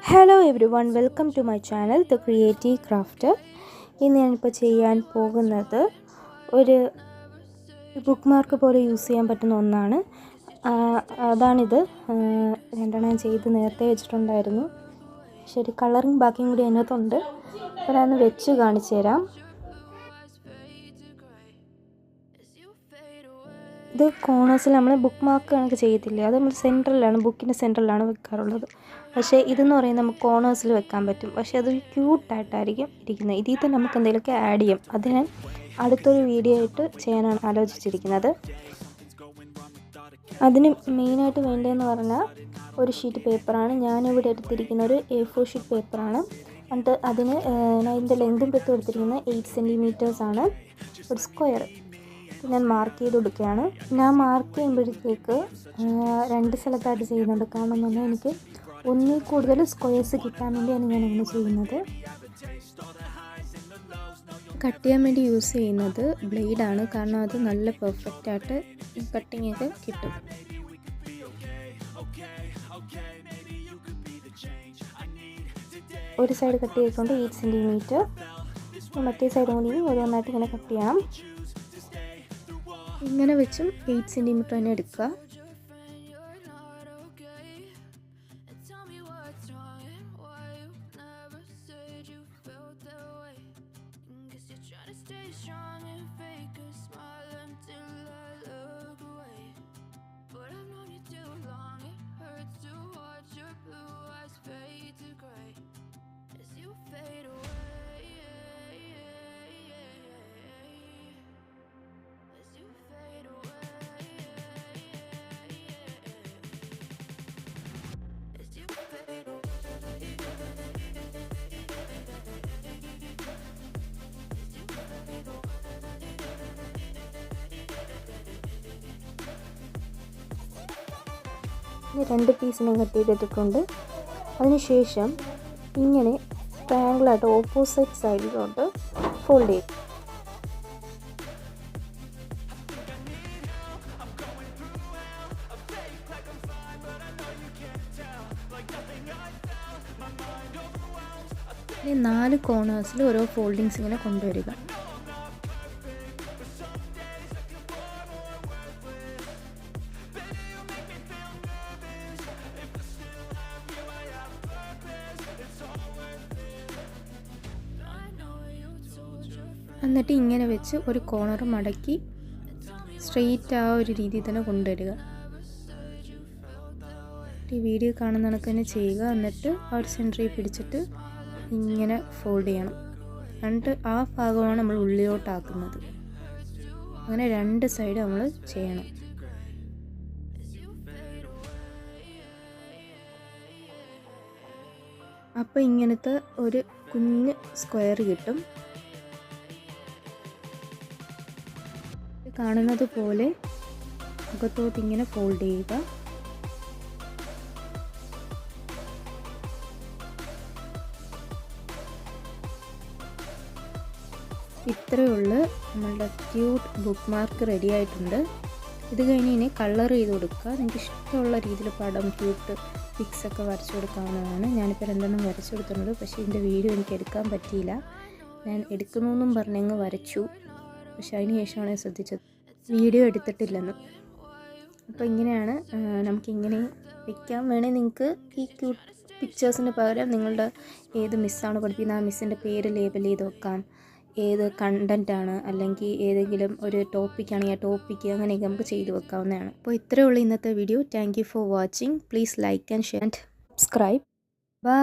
Hello everyone, welcome to my channel the creative crafter. ഇന്ന് ഞാനിപ്പോൾ ചെയ്യാൻ പോകുന്നത് ഒരു ബുക്ക് മാർക്ക് പോലെ യൂസ് ചെയ്യാൻ പറ്റുന്ന ഒന്നാണ്. അതാണിത്. രണ്ടെണ്ണം ചെയ്ത് നേരത്തെ വെച്ചിട്ടുണ്ടായിരുന്നു. ശരി, കളറിങ് ബാക്കിയും കൂടി അതിനകത്തുണ്ട്. അപ്പോൾ ഞാനൊന്ന് വെച്ച് കാണിച്ചു തരാം. ഇത് കോർണേഴ്സിൽ നമ്മൾ ബുക്ക് മാർക്ക് കണക്ക് ചെയ്യത്തില്ലേ, അത് നമ്മൾ സെൻറ്ററിലാണ്, ബുക്കിൻ്റെ സെൻറ്ററിലാണ് വെക്കാറുള്ളത്. പക്ഷേ ഇതെന്ന് പറയുന്നത് നമുക്ക് കോർണേഴ്സിൽ വെക്കാൻ പറ്റും. പക്ഷേ അതൊരു ക്യൂട്ടായിട്ടായിരിക്കും ഇരിക്കുന്നത്. ഇതിൽ തന്നെ നമുക്ക് എന്തെങ്കിലുമൊക്കെ ആഡ് ചെയ്യും. അത് ഞാൻ അടുത്തൊരു വീഡിയോ ആയിട്ട് ചെയ്യാനാണ് ആലോചിച്ചിരിക്കുന്നത്. അതിന് മെയിനായിട്ട് വേണ്ടതെന്ന് പറഞ്ഞാൽ ഒരു ഷീറ്റ് പേപ്പറാണ്. ഞാനിവിടെ എടുത്തിരിക്കുന്ന ഒരു A4 ഷീറ്റ് പേപ്പറാണ്. എന്നിട്ട് അതിന് അതിൻ്റെ ലെങ്തും പെട്ടും എടുത്തിരിക്കുന്നത് 8 സെൻറ്റിമീറ്റേഴ്സ് ആണ്. ഒരു സ്ക്വയർ ഞാൻ മാർക്ക് ചെയ്ത് കൊടുക്കുകയാണ്. ഞാൻ മാർക്ക് ചെയ്യുമ്പോഴത്തേക്ക് രണ്ട് സ്ഥലത്തായിട്ട് ചെയ്യുന്നുണ്ട്. കാരണം എന്ന് പറഞ്ഞാൽ എനിക്ക് ഒന്നിൽ കൂടുതൽ സ്ക്വയേഴ്സ് കിട്ടാൻ വേണ്ടിയാണ് ഞാൻ അങ്ങനെ ചെയ്യുന്നത്. കട്ട് ചെയ്യാൻ വേണ്ടി യൂസ് ചെയ്യുന്നത് ബ്ലേഡാണ്. കാരണം അത് നല്ല പെർഫെക്റ്റായിട്ട് കട്ടിങ് ഒക്കെ കിട്ടും. ഒരു സൈഡ് കട്ട് ചെയ്തുകൊണ്ട് 8 സെൻറ്റിമീറ്റർ, മറ്റേ സൈഡ് കൂടി ഓരോന്നായിട്ട് ഇങ്ങനെ കട്ട് ചെയ്യണം. ഇങ്ങനെ വെച്ചും 8 സെൻറ്റിമീറ്റർ തന്നെ എടുക്കുക. രണ്ട് പീസിനെ കട്ട് ചെയ്തിട്ടുണ്ട്. അതിനുശേഷം ഇങ്ങനെ ട്രയാങ്കിളായിട്ട് ഓപ്പോസിറ്റ് സൈഡിലോട്ട് ഫോൾഡ് ചെയ്യും. ഈ 4 കോർണേഴ്സിൽ ഓരോ ഫോൾഡിങ്സ് ഇങ്ങനെ കൊണ്ടുവരിക. എന്നിട്ട് ഇങ്ങനെ വെച്ച് ഒരു കോർണർ മടക്കി സ്ട്രെയിറ്റ് ആ ഒരു രീതിയിൽ തന്നെ കൊണ്ടുവരിക. ഈ വീഡിയോ കാണുന്ന കണക്ക് തന്നെ ചെയ്യുക. എന്നിട്ട് ആ ഒരു സെൻറ്ററിൽ പിടിച്ചിട്ട് ഇങ്ങനെ ഫോൾഡ് ചെയ്യണം. എന്നിട്ട് ആ ഭാഗമാണ് നമ്മൾ ഉള്ളിലോട്ടാക്കുന്നത്. അങ്ങനെ രണ്ട് സൈഡ് നമ്മൾ ചെയ്യണം. അപ്പോൾ ഇങ്ങനത്തെ ഒരു കുഞ്ഞ് സ്ക്വയർ കിട്ടും. കാണുന്നത് പോലെ മുഖത്തോട്ട് ഇങ്ങനെ ഫോൾഡ് ചെയ്യുക. ഇത്രയേ ഉള്ളൂ, നമ്മളുടെ ക്യൂട്ട് ബുക്ക് മാർക്ക് റെഡി ആയിട്ടുണ്ട്. ഇത് കഴിഞ്ഞ് ഇനി കളർ ചെയ്ത് കൊടുക്കുക. നിങ്ങൾക്ക് ഇഷ്ടമുള്ള രീതിയിൽ പടം, ക്യൂട്ട് പിക്സൊക്കെ വരച്ചു കൊടുക്കാവുന്നതാണ്. ഞാനിപ്പോൾ രണ്ടെണ്ണം വരച്ചു കൊടുത്തിട്ടുണ്ട്. പക്ഷേ ഇതിൻ്റെ വീഡിയോ എനിക്ക് എടുക്കാൻ പറ്റിയില്ല. ഞാൻ എടുക്കണമെന്നും പറഞ്ഞങ്ങ് വരച്ചു. പക്ഷെ അതിന് ശേഷമാണ് ശ്രദ്ധിച്ചത് വീഡിയോ എടുത്തിട്ടില്ലെന്ന്. അപ്പോൾ ഇങ്ങനെയാണ്, നമുക്കിങ്ങനെ വയ്ക്കാം. വേണേൽ നിങ്ങൾക്ക് ഈ ക്യൂട്ട് പിക്ചേഴ്സിന് പകരം നിങ്ങളുടെ ഏത് മിസ്സാണ് പഠിപ്പിക്കുന്നത് ആ മിസ്സിൻ്റെ പേര് ലേബൽ ചെയ്ത് വെക്കാം. ഏത് കണ്ടൻറ്റാണ്, അല്ലെങ്കിൽ ഏതെങ്കിലും ഒരു ടോപ്പിക്കാണെങ്കിൽ ആ ടോപ്പിക്ക്, അങ്ങനെയൊക്കെ നമുക്ക് ചെയ്ത് വെക്കാവുന്നതാണ്. അപ്പോൾ ഇത്രയേ ഉള്ളൂ ഇന്നത്തെ video. Thank you for watching. Please like and share and subscribe. By.